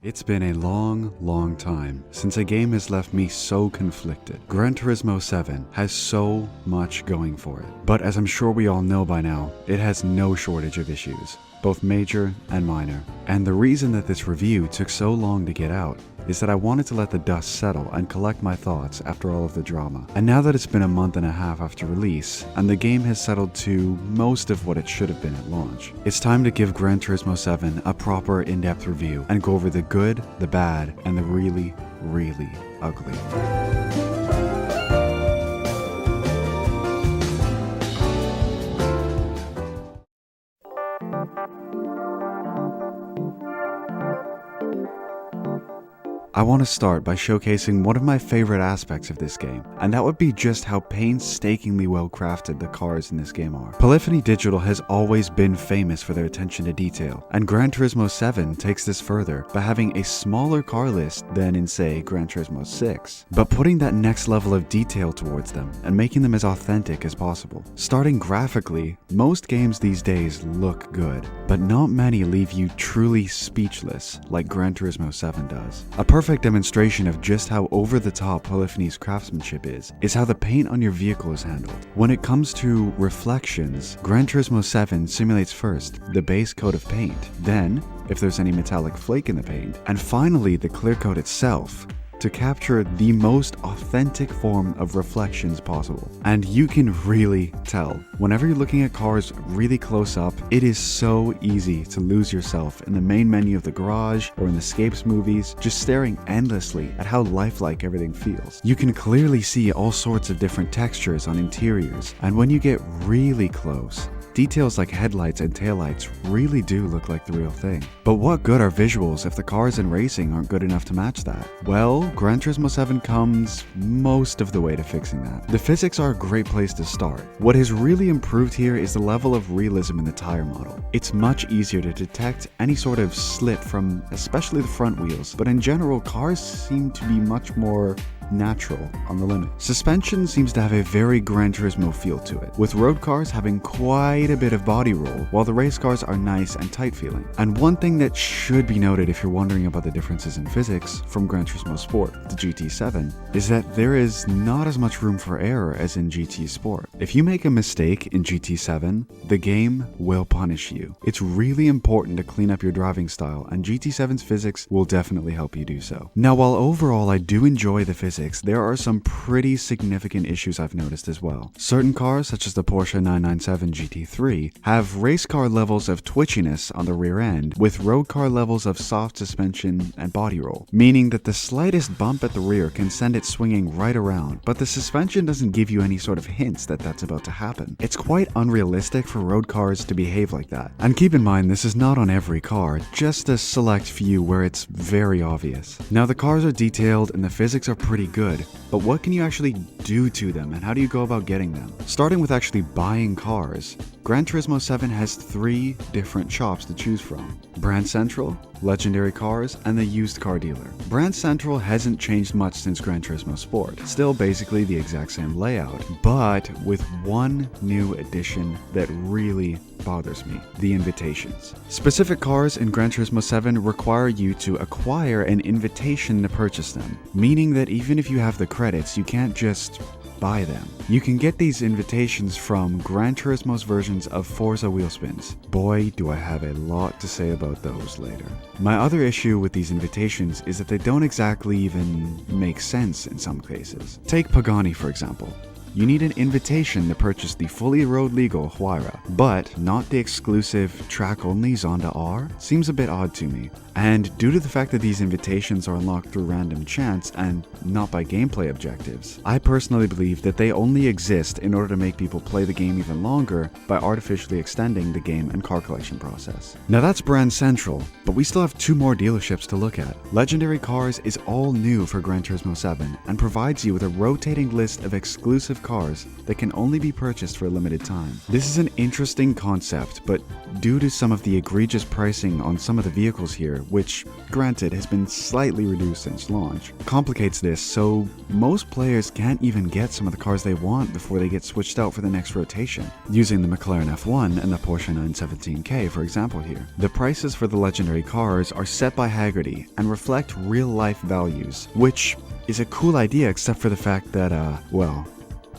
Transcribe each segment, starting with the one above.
It's been a long time since a game has left me so conflicted. Gran Turismo 7 has so much going for it, but as I'm sure we all know by now, it has no shortage of issues, both major and minor. And the reason that this review took so long to get out is that I wanted to let the dust settle and collect my thoughts after all of the drama. And now that it's been a month and a half after release, and the game has settled to most of what it should have been at launch, it's time to give Gran Turismo 7 a proper in-depth review and go over the good, the bad, and the really ugly. I want to start by showcasing one of my favorite aspects of this game, and that would be just how painstakingly well crafted the cars in this game are. Polyphony Digital has always been famous for their attention to detail, and Gran Turismo 7 takes this further by having a smaller car list than in, say, Gran Turismo 6, but putting that next level of detail towards them and making them as authentic as possible. Starting graphically, most games these days look good, but not many leave you truly speechless like Gran Turismo 7 does. A perfect demonstration of just how over-the-top Polyphony's craftsmanship is how the paint on your vehicle is handled. When it comes to reflections, Gran Turismo 7 simulates first the base coat of paint, then, if there's any metallic flake in the paint, and finally the clear coat itself, to capture the most authentic form of reflections possible. And you can really tell. Whenever you're looking at cars really close up, it is so easy to lose yourself in the main menu of the garage or in the Escapes movies, just staring endlessly at how lifelike everything feels. You can clearly see all sorts of different textures on interiors, and when you get really close, details like headlights and taillights really do look like the real thing. But what good are visuals if the cars in racing aren't good enough to match that? Well, Gran Turismo 7 comes most of the way to fixing that. The physics are a great place to start. What has really improved here is the level of realism in the tire model. It's much easier to detect any sort of slip from especially the front wheels, but in general, cars seem to be much more natural on the limit. Suspension seems to have a very Gran Turismo feel to it, with road cars having quite a bit of body roll, while the race cars are nice and tight feeling. And one thing that should be noted if you're wondering about the differences in physics from Gran Turismo Sport to GT7 is that there is not as much room for error as in GT Sport. If you make a mistake in GT7, the game will punish you. It's really important to clean up your driving style, and GT7's physics will definitely help you do so. Now, while overall I do enjoy the physics, there are some pretty significant issues I've noticed as well. Certain cars, such as the Porsche 997 GT3, have race car levels of twitchiness on the rear end, with road car levels of soft suspension and body roll, meaning that the slightest bump at the rear can send it swinging right around, but the suspension doesn't give you any sort of hints that that's about to happen. It's quite unrealistic for road cars to behave like that. And keep in mind, this is not on every car, just a select few where it's very obvious. Now, the cars are detailed and the physics are pretty good, but what can you actually do to them, and how do you go about getting them? Starting with actually buying cars, Gran Turismo 7 has 3 different shops to choose from: Brand Central, Legendary Cars, and the used car dealer. Brand Central hasn't changed much since Gran Turismo Sport, still basically the exact same layout, but with one new addition that really bothers me: the invitations. Specific cars in Gran Turismo 7 require you to acquire an invitation to purchase them, meaning that even if you have the credits, you can't just buy them. You can get these invitations from Gran Turismo's versions of Forza wheel spins. Boy, do I have a lot to say about those later. My other issue with these invitations is that they don't exactly even make sense in some cases. Take Pagani, for example. You need an invitation to purchase the fully road legal Huayra, but not the exclusive track-only Zonda R? Seems a bit odd to me. And due to the fact that these invitations are unlocked through random chance and not by gameplay objectives, I personally believe that they only exist in order to make people play the game even longer by artificially extending the game and car collection process. Now that's Brand Central, but we still have 2 more dealerships to look at. Legendary Cars is all new for Gran Turismo 7 and provides you with a rotating list of exclusive cars that can only be purchased for a limited time. This is an interesting concept, but due to some of the egregious pricing on some of the vehicles here, which granted has been slightly reduced since launch, complicates this so most players can't even get some of the cars they want before they get switched out for the next rotation. Using the McLaren F1 and the Porsche 917K for example here, the prices for the legendary cars are set by Haggerty and reflect real-life values, which is a cool idea except for the fact that, well,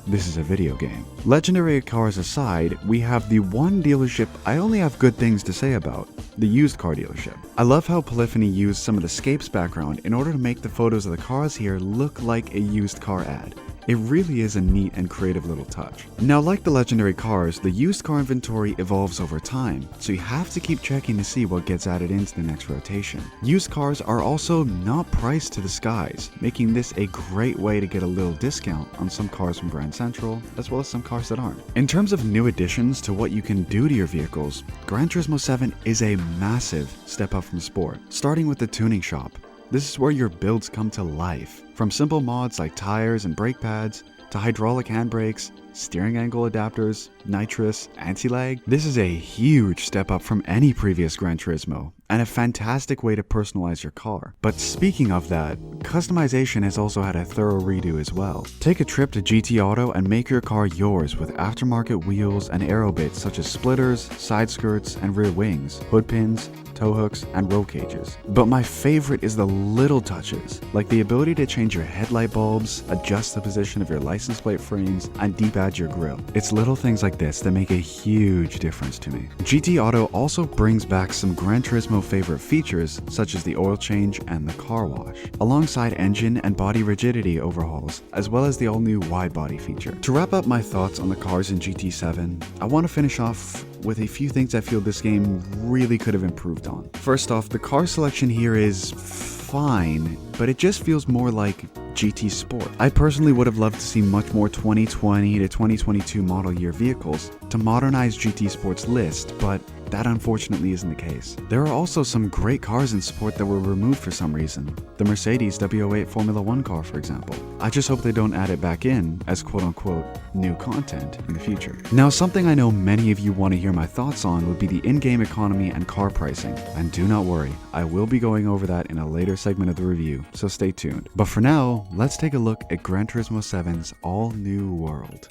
this is a video game. Legendary cars aside, we have the one dealership I only have good things to say about, the used car dealership. I love how Polyphony used some of the Scapes background in order to make the photos of the cars here look like a used car ad. It really is a neat and creative little touch. Now, like the legendary cars, the used car inventory evolves over time, so you have to keep checking to see what gets added into the next rotation. Used cars are also not priced to the skies, making this a great way to get a little discount on some cars from Grand Central, as well as some cars that aren't. In terms of new additions to what you can do to your vehicles, Gran Turismo 7 is a massive step up from Sport, starting with the tuning shop. This is where your builds come to life. From simple mods like tires and brake pads, to hydraulic handbrakes, steering angle adapters, nitrous, anti-lag, this is a huge step up from any previous Gran Turismo, and a fantastic way to personalize your car. But speaking of that, customization has also had a thorough redo as well. Take a trip to GT Auto and make your car yours with aftermarket wheels and aero bits such as splitters, side skirts, and rear wings, hood pins, tow hooks, and roll cages. But my favorite is the little touches, like the ability to change your headlight bulbs, adjust the position of your license plate frames, and debadge your grille. It's little things like this that make a huge difference to me. GT Auto also brings back some Gran Turismo favorite features such as the oil change and the car wash, alongside engine and body rigidity overhauls, as well as the all-new wide body feature. To wrap up my thoughts on the cars in GT7, I want to finish off with a few things I feel this game really could have improved on. First off, the car selection here is fine, but it just feels more like GT Sport. I personally would have loved to see much more 2020 to 2022 model year vehicles to modernize GT Sport's list, but that unfortunately isn't the case. There are also some great cars in Sport that were removed for some reason. The Mercedes W08 Formula 1 car, for example. I just hope they don't add it back in as quote-unquote new content in the future. Now, something I know many of you want to hear my thoughts on would be the in-game economy and car pricing. And do not worry, I will be going over that in a later segment of the review, so stay tuned. But for now, let's take a look at Gran Turismo 7's all-new world.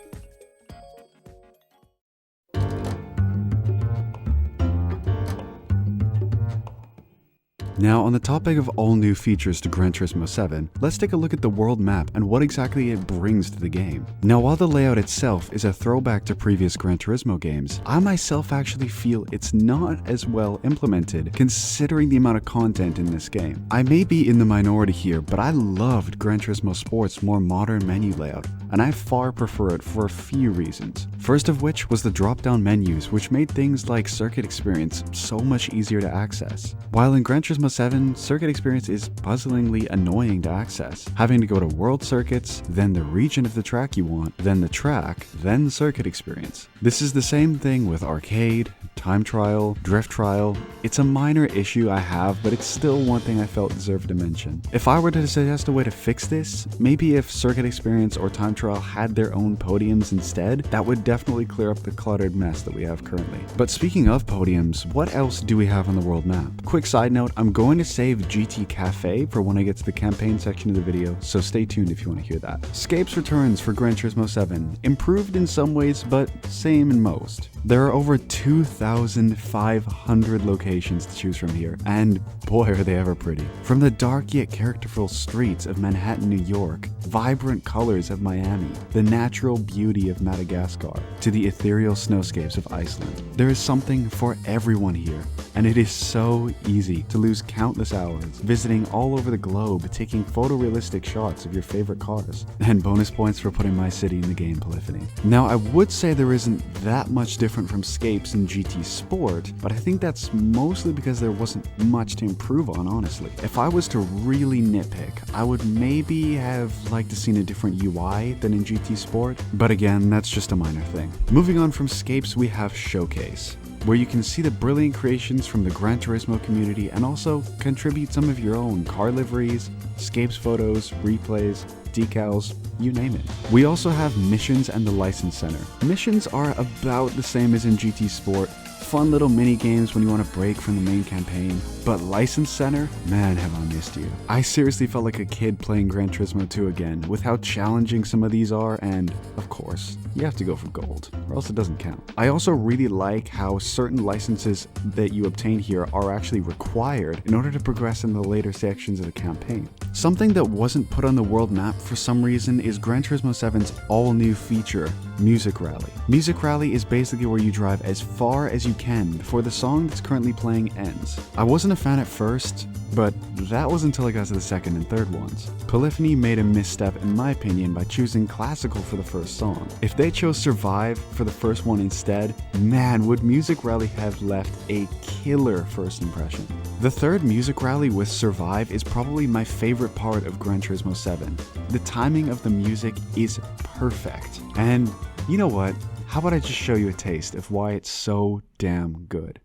Now, on the topic of all new features to Gran Turismo 7, let's take a look at the world map and what exactly it brings to the game. Now, while the layout itself is a throwback to previous Gran Turismo games, I myself actually feel it's not as well implemented considering the amount of content in this game. I may be in the minority here, but I loved Gran Turismo Sport's more modern menu layout, and I far prefer it for a few reasons. First of which was the drop-down menus, which made things like circuit experience so much easier to access. While in Gran Turismo 7, circuit experience is puzzlingly annoying to access, having to go to world circuits, then the region of the track you want, then the track, then the circuit experience. This is the same thing with arcade, time trial, drift trial. It's a minor issue I have, but it's still one thing I felt deserved a mention. If I were to suggest a way to fix this, maybe if circuit experience or time trial had their own podiums instead, that would definitely clear up the cluttered mess that we have currently. But speaking of podiums, what else do we have on the world map? Quick side note, I'm going to save GT Cafe for when I get to the campaign section of the video, so stay tuned if you want to hear that. Scapes returns for Gran Turismo 7, improved in some ways, but same in most. There are over 2,500 locations to choose from here, and boy are they ever pretty. From the dark yet characterful streets of Manhattan, New York, vibrant colors of Miami, the natural beauty of Madagascar, to the ethereal snowscapes of Iceland. There is something for everyone here, and it is so easy to lose countless hours visiting all over the globe, taking photorealistic shots of your favorite cars. And bonus points for putting my city in the game, Polyphony. Now, I would say there isn't that much different from Scapes in GT Sport, but I think that's mostly because there wasn't much to improve on, honestly. If I was to really nitpick, I would maybe have liked to seen a different UI than in GT Sport, but again, that's just a minor thing. Moving on from Scapes, we have Showcase. where you can see the brilliant creations from the Gran Turismo community and also contribute some of your own car liveries, escapes photos, replays, decals, you name it. We also have missions and the license center. Missions are about the same as in GT Sport, fun little mini games when you want to break from the main campaign, but license center, man have I missed you. I seriously felt like a kid playing Gran Turismo 2 again with how challenging some of these are, and of course, you have to go for gold, or else it doesn't count. I also really like how certain licenses that you obtain here are actually required in order to progress in the later sections of the campaign. Something that wasn't put on the world map for some reason is Gran Turismo 7's all-new feature, Music Rally. Music Rally is basically where you drive as far as you can before the song that's currently playing ends. I wasn't a fan at first, but that was until I got to the second and third ones. Polyphony made a misstep in my opinion by choosing classical for the first song. If they chose Survive for the first one instead, man, would Music Rally have left a killer first impression. The third Music Rally with Survive is probably my favorite part of Gran Turismo 7. The timing of the music is perfect. And you know what? How about I just show you a taste of why it's so damn good.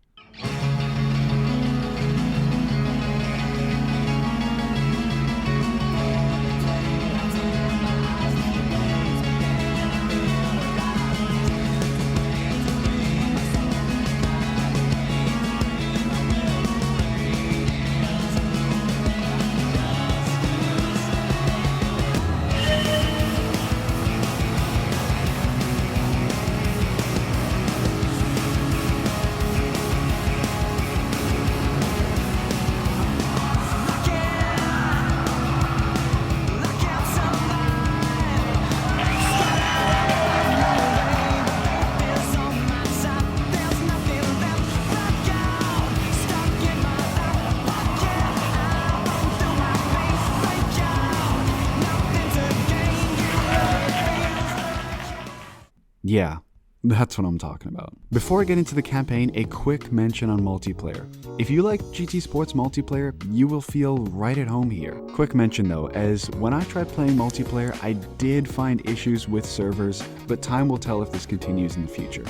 Yeah, that's what I'm talking about. Before I get into the campaign, a quick mention on multiplayer. If you like GT Sports multiplayer, you will feel right at home here. Quick mention though, as when I tried playing multiplayer, I did find issues with servers, but time will tell if this continues in the future.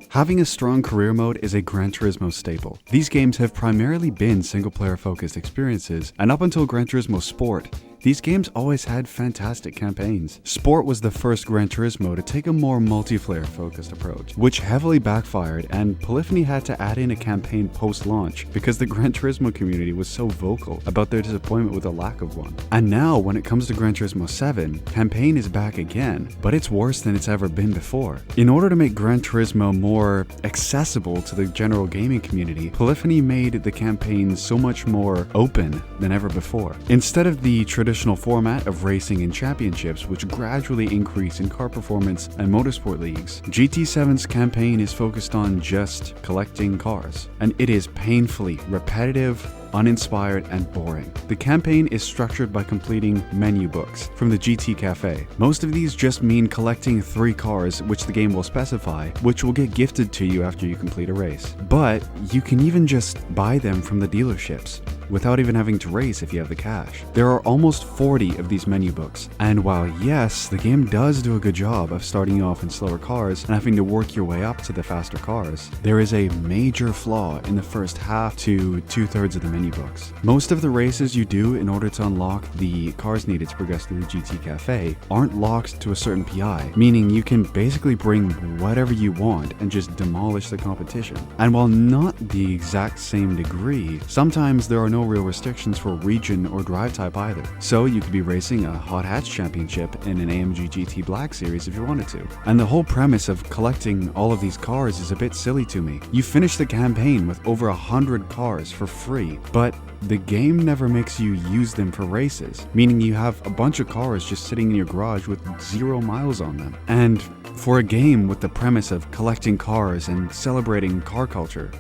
Having a strong career mode is a Gran Turismo staple. These games have primarily been single-player focused experiences, and up until Gran Turismo Sport, these games always had fantastic campaigns. Sport was the first Gran Turismo to take a more multiplayer focused approach, which heavily backfired, and Polyphony had to add in a campaign post-launch because the Gran Turismo community was so vocal about their disappointment with the lack of one. And now when it comes to Gran Turismo 7, campaign is back again, but it's worse than it's ever been before. In order to make Gran Turismo more accessible to the general gaming community, Polyphony made the campaign so much more open than ever before. Instead of the traditional format of racing and championships, which gradually increase in car performance and motorsport leagues, GT7's campaign is focused on just collecting cars, and it is painfully repetitive, uninspired, and boring. The campaign is structured by completing menu books from the GT Cafe. Most of these just mean collecting 3 cars, which the game will specify, which will get gifted to you after you complete a race. But you can even just buy them from the dealerships, without even having to race if you have the cash. There are almost 40 of these menu books, and while yes, the game does do a good job of starting you off in slower cars and having to work your way up to the faster cars, there is a major flaw in the first half to 2/3 of the menu books. Most of the races you do in order to unlock the cars needed to progress through the GT Cafe aren't locked to a certain PI, meaning you can basically bring whatever you want and just demolish the competition. And while not the exact same degree, sometimes there are no real restrictions for region or drive type either. So you could be racing a Hot Hatch Championship in an AMG GT Black Series if you wanted to. And the whole premise of collecting all of these cars is a bit silly to me. You finish the campaign with over 100 cars for free, but the game never makes you use them for races, meaning you have a bunch of cars just sitting in your garage with 0 miles on them. And For a game with the premise of collecting cars and celebrating car culture,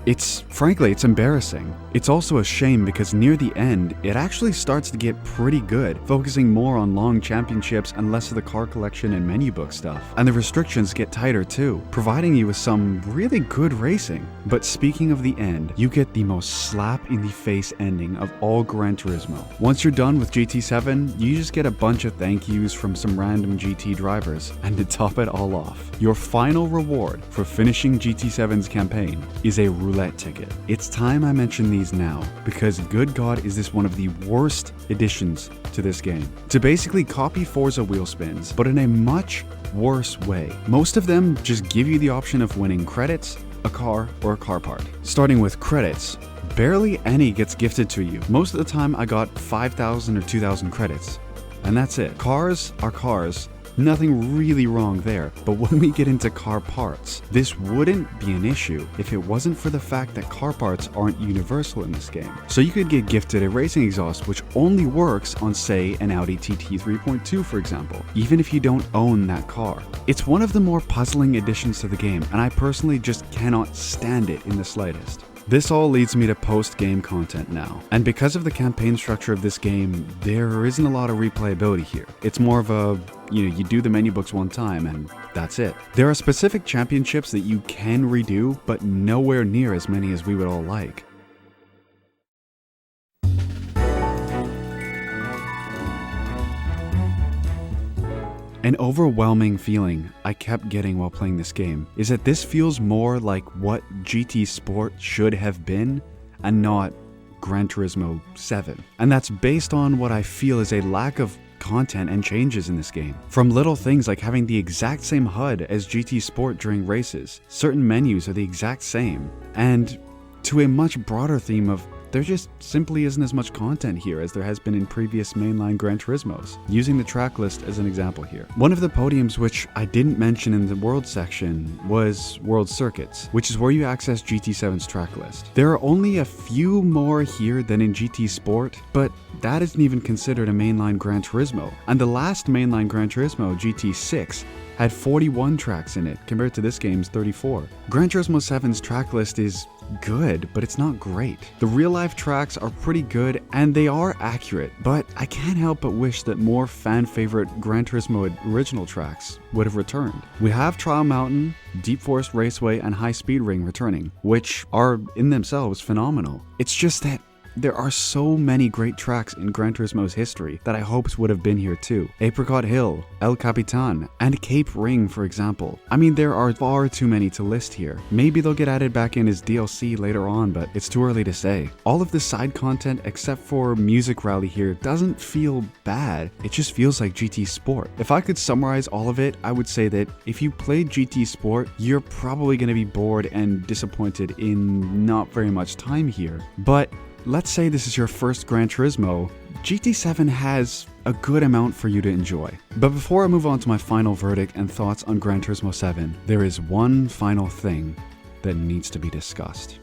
frankly, it's embarrassing. It's also a shame because near the end, it actually starts to get pretty good, focusing more on long championships and less of the car collection and menu book stuff. And the restrictions get tighter too, providing you with some really good racing. But speaking of the end, you get the most slap-in-the-face ending of all Gran Turismo. Once you're done with GT7, you just get a bunch of thank yous from some random GT drivers. And to top it all off, your final reward for finishing GT7's campaign is a roulette ticket. It's time I mention these now, because good God is this one of the worst additions to this game. To basically copy Forza wheel spins, but in a much worse way. Most of them just give you the option of winning credits, a car, or a car part. Starting with credits, barely any gets gifted to you. Most of the time I got 5,000 or 2,000 credits, and that's it. Cars are cars. Nothing really wrong there, but when we get into car parts, this wouldn't be an issue if it wasn't for the fact that car parts aren't universal in this game. So you could get gifted a racing exhaust which only works on, say, an Audi TT 3.2 for example, even if you don't own that car. It's one of the more puzzling additions to the game, and I personally just cannot stand it in the slightest. This all leads me to post-game content now, and because of the campaign structure of this game, there isn't a lot of replayability here. It's more of a, you do the menu books one time and that's it. There are specific championships that you can redo, but nowhere near as many as we would all like. An overwhelming feeling I kept getting while playing this game is that this feels more like what GT Sport should have been and not Gran Turismo 7. And that's based on what I feel is a lack of content and changes in this game. From little things like having the exact same HUD as GT Sport during races, certain menus are the exact same, and to a much broader theme of there just simply isn't as much content here as there has been in previous mainline Gran Turismos, using the track list as an example here. One of the podiums which I didn't mention in the World section was World Circuits, which is where you access GT7's track list. There are only a few more here than in GT Sport, but that isn't even considered a mainline Gran Turismo, and the last mainline Gran Turismo, GT6, had 41 tracks in it, compared to this game's 34. Gran Turismo 7's track list is good, but it's not great. The real-life tracks are pretty good, and they are accurate, but I can't help but wish that more fan-favorite Gran Turismo original tracks would have returned. We have Trial Mountain, Deep Forest Raceway, and High Speed Ring returning, which are in themselves phenomenal. It's just that there are so many great tracks in Gran Turismo's history that I hoped would have been here too. Apricot Hill, El Capitan, and Cape Ring for example. I mean, there are far too many to list here. Maybe they'll get added back in as DLC later on, but it's too early to say. All of the side content except for Music Rally here doesn't feel bad, it just feels like GT Sport. If I could summarize all of it, I would say that if you played GT Sport, you're probably going to be bored and disappointed in not very much time here. But let's say this is your first Gran Turismo, GT7 has a good amount for you to enjoy. But before I move on to my final verdict and thoughts on Gran Turismo 7, there is one final thing that needs to be discussed.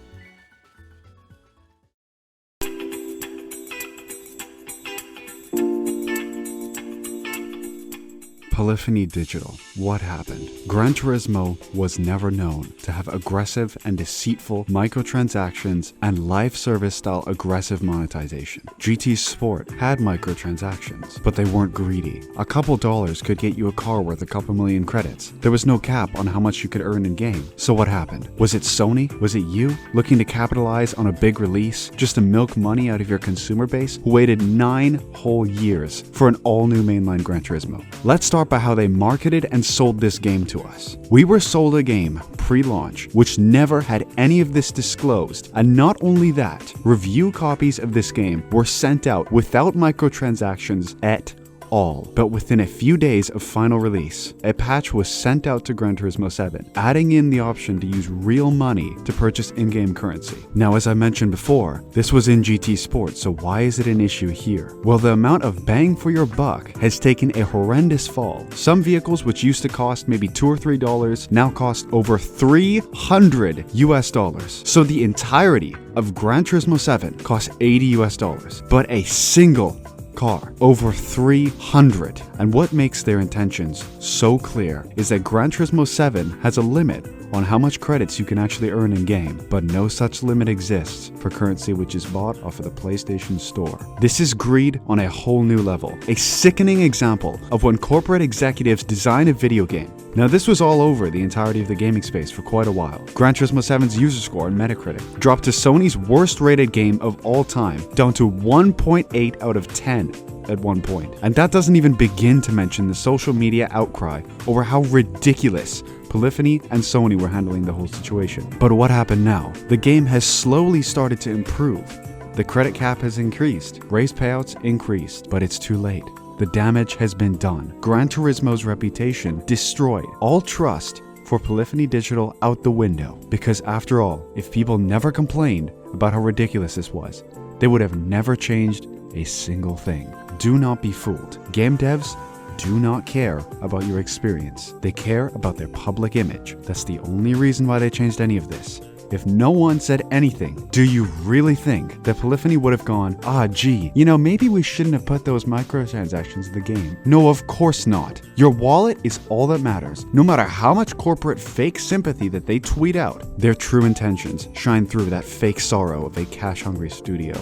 Polyphony Digital. What happened? Gran Turismo was never known to have aggressive and deceitful microtransactions and live service style aggressive monetization. GT Sport had microtransactions, but they weren't greedy. A couple dollars could get you a car worth a couple million credits. There was no cap on how much you could earn in game. So what happened? Was it Sony? Was it you? Looking to capitalize on a big release just to milk money out of your consumer base who waited 9 whole years for an all-new mainline Gran Turismo? Let's start by how they marketed and sold this game to us. We were sold a game pre-launch which never had any of this disclosed, and not only that, review copies of this game were sent out without microtransactions at all. But within a few days of final release, a patch was sent out to Gran Turismo 7, adding in the option to use real money to purchase in-game currency. Now, as I mentioned before, this was in GT Sport, so why is it an issue here? Well, the amount of bang for your buck has taken a horrendous fall. Some vehicles which used to cost maybe $2 or $3 now cost over $300 US. So the entirety of Gran Turismo 7 costs $80 US, but a single car. Over 300. And what makes their intentions so clear is that Gran Turismo 7 has a limit on how much credits you can actually earn in-game, but no such limit exists for currency which is bought off of the PlayStation Store. This is greed on a whole new level, a sickening example of when corporate executives design a video game. Now this was all over the entirety of the gaming space for quite a while. Gran Turismo 7's user score on Metacritic dropped to Sony's worst rated game of all time, down to 1.8 out of 10 at one point. And that doesn't even begin to mention the social media outcry over how ridiculous Polyphony and Sony were handling the whole situation. But what happened now? The game has slowly started to improve. The credit cap has increased, race payouts increased, but it's too late. The damage has been done. Gran Turismo's reputation destroyed. All trust for Polyphony Digital out the window. Because after all, if people never complained about how ridiculous this was, they would have never changed a single thing. Do not be fooled. Game devs do not care about your experience. They care about their public image. That's the only reason why they changed any of this. If no one said anything, do you really think that Polyphony would have gone, gee, maybe we shouldn't have put those microtransactions in the game? No, of course not. Your wallet is all that matters. No matter how much corporate fake sympathy that they tweet out, their true intentions shine through that fake sorrow of a cash-hungry studio.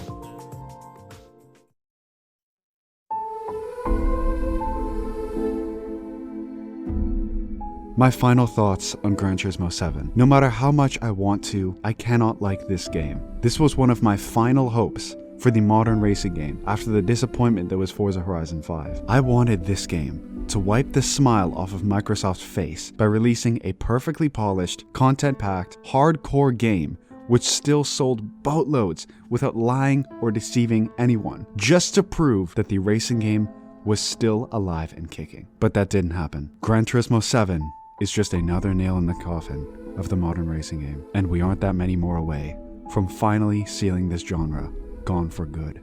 My final thoughts on Gran Turismo 7. No matter how much I want to, I cannot like this game. This was one of my final hopes for the modern racing game after the disappointment that was Forza Horizon 5. I wanted this game to wipe the smile off of Microsoft's face by releasing a perfectly polished, content-packed, hardcore game which still sold boatloads without lying or deceiving anyone, just to prove that the racing game was still alive and kicking. But that didn't happen. Gran Turismo 7 is just another nail in the coffin of the modern racing game, and we aren't that many more away from finally sealing this genre gone for good.